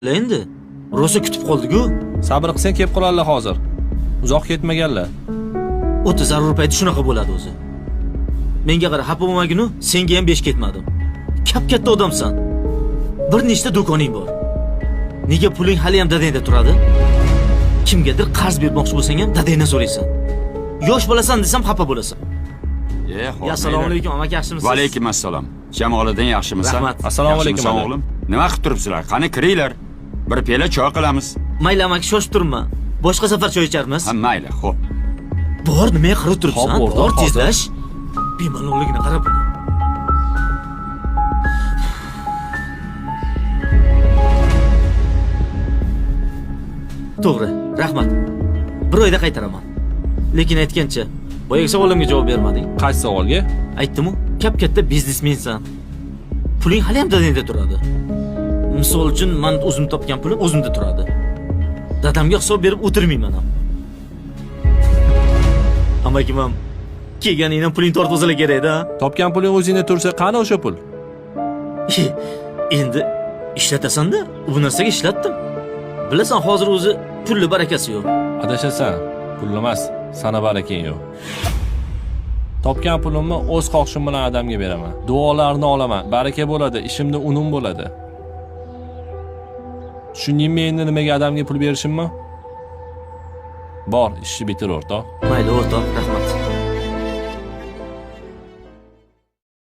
Endi rosa kutib qoldik-ku. Sabr qilsang kelib qolarlar hozir. Uzoq ketmaganlar. O'ta zarur payti shunaqa bo'ladi o'zi. Menga qara, xafa bo'lmagin-u, senga ham besh ketmadim. Kap-katta odamsan. Bir nechta do'koning bor. Nega puling hali ham dadangda turadi? Kimgadir qarz bermoqchi bo'lsang ham dadangdan so'raysan. Yosh bo'lasan desam xafa bo'lasan. Assalomu alaykum, amaki yaxshimisiz? Va alaykum assalom. Jamoliddin yaxshimisan? Rahmat. Assalomu alaykum, Yaxshimisan, o'g'lim. Nima qilib turibsizlar? Qani kiringlar. Bir piyola choy qilamiz. Mayli amaki, shoshib turma. Boshqa safar choy icharmiz. Ha, mayli, xo'p. Bor, nimaga qarab turibsan? Hop, o'rtoq, Bor, hozir. tezlash. Bemalolligini qarab buni. To'g'ri, rahmat. Bir oyda qaytaraman. Lekin aytgancha, boyagi savolimga javob bermading. Qaysi savolga? Aytdim-ku, kap-katta biznesmensan. Puling hali ham dadangda turadi. Misol uchun, men o'zim topgan pulim o'zimda turadi. Dadamga hisob berib o'tirmayman ham. Amakim ham kelganingdan puling tortib o'zala kerak-da. Topgan puling o'zingda tursa, qani o'sha pul? Endi ishlatasan-da, bu narsaga ishlatdim. Bilasan, hozir o'zi pulli barakasi yo'q. Adashasan, pul emas, sana barakang yo'q. Topgan pulimni o'z xohishim bilan adamga beraman. Duolarni olaman, baraka bo'ladi, ishimda unum bo'ladi. Tushundingmi endi nimaga adamga pul berishimmi? Bor, ishni bitir o'rtoq. Mayli o'rtoq, rahmat.